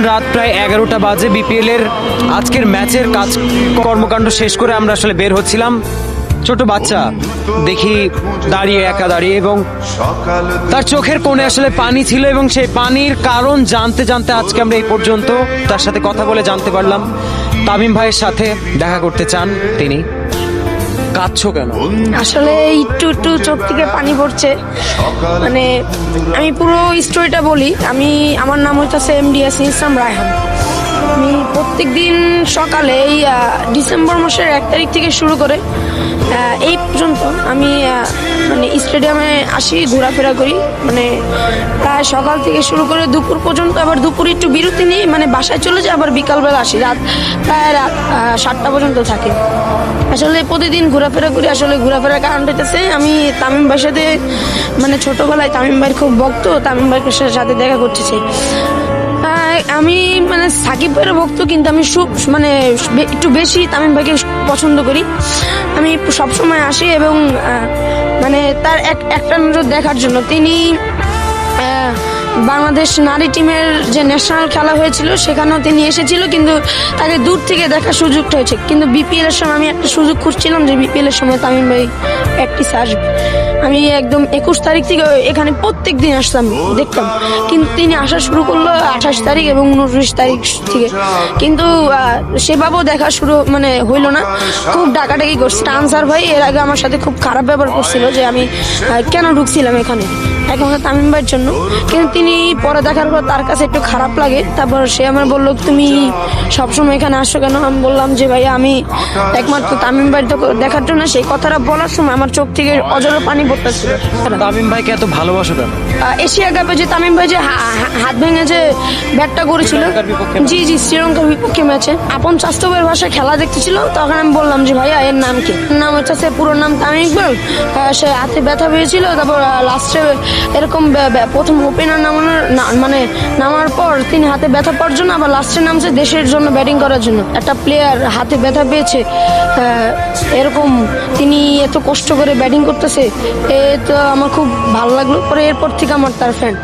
রাত প্রায় 11টা বাজে। বিপিএল এর আজকের ম্যাচের কাজ কর্মকাণ্ড শেষ করে আমরা আসলে বের হচ্ছিলাম। ছোট বাচ্চা দেখি দাঁড়িয়ে, একা দাঁড়িয়ে, এবং তার চোখের কোণে আসলে পানি ছিল, এবং সেই পানির কারণ জানতে জানতে আজকে আমরা এই পর্যন্ত তার সাথে কথা বলে জানতে পারলাম তামিম ভাইয়ের সাথে দেখা করতে চান তিনি। কাঁদছো কেন? আসলে একটু একটু চোখ থেকে পানি পড়ছে। মানে আমি পুরো স্টোরিটা বলি। আমার নাম হচ্ছে এমডি ইয়াসিন ইসলাম রায়হান। আমি প্রত্যেক দিন সকালে এই ডিসেম্বর মাসের 1 তারিখ থেকে শুরু করে এই পর্যন্ত আমি মানে স্টেডিয়ামে আসি, ঘোরাফেরা করি। মানে প্রায় সকাল থেকে শুরু করে দুপুর পর্যন্ত, আবার দুপুরে একটু বিরতি নিই, মানে বাসায় চলে যাই, আবার বিকালবেলা আসি। প্রায় রাত 7টা পর্যন্ত থাকে। আসলে প্রতিদিন ঘোরাফেরা করি। আসলে ঘোরাফেরার কারণটা হচ্ছে আমি তামিম ভাইয়ের সাথে, মানে ছোটবেলায় তামিম ভাইয়ের খুব ভক্ত, তামিম ভাইয়ের সাথে দেখা করতে চাই। আমি মানে সাকিব ভাইয়ের ভক্ত, কিন্তু আমি মানে একটু বেশি তামিম ভাইকে পছন্দ করি। আমি সবসময় আসি এবং মানে তার একটা নজর দেখার জন্য। তিনি বাংলাদেশ নারী টিমের যে ন্যাশনাল খেলা হয়েছিল সেখানেও তিনি এসেছিল, কিন্তু তাকে দূর থেকে দেখার সুযোগটা হয়েছে। কিন্তু বিপিএল এর সময় আমি একটা সুযোগ খুঁজছিলাম যে বিপিএল এর সময় তামিম ভাই প্র্যাকটিস আসবে। আমি একদম 21 তারিখ থেকে এখানে প্রত্যেক দিন আসতাম, দেখতাম। কিন্তু তিনি আসা শুরু করলো 28 তারিখ এবং 29 তারিখ থেকে, কিন্তু সেভাবেও দেখা শুরু মানে হইলো না। খুব ডাকাডাকি করছে। আনসার ভাই এর আগে আমার সাথে খুব খারাপ ব্যবহার করছিল যে আমি কেন ঢুকছিলাম এখানে, একমাত্র তামিম ভাইয়ের জন্য। কিন্তু তিনি পরে দেখার পর তার কাছে একটু খারাপ লাগে। তারপর সে আমার বললো, তুমি সবসময় এখানে আসো কেন? আমি বললাম যে ভাই আমি একমাত্র তামিম ভাই দেখার জন্য। সেই কথাটা বলার সময় আমার চোখ থেকে অজর পানি পড়তেছিল। তামিম ভাইকে এত ভালোবাসো কেন? এশিয়া কাপে যে তামিম ভাই যে হাত ভেঙে যে ব্যাটটা করেছিল, জি জি, শ্রীলঙ্কার বিপক্ষে ম্যাচে আপন চাস্তবের ভাষায় খেলা দেখতেছিল। তখন আমি বললাম যে ভাইয়া এর নাম কি? নাম হচ্ছে, পুরো নাম তামিম ইকবাল। সে হাতে ব্যথা পেয়েছিল, তারপর লাস্টে এরকম প্রথম ওপেনার নামার পর তিনি হাতে ব্যথা পাওয়ার জন্য আবার লাস্টে নামছে দেশের জন্য ব্যাটিং করার জন্য। একটা প্লেয়ার হাতে ব্যথা পেয়েছে, এরকম তিনি এত কষ্ট করে ব্যাটিং করতেছে, এ তো আমার খুব ভালো লাগলো। পরে এরপর থেকে আমার তার ফ্যান।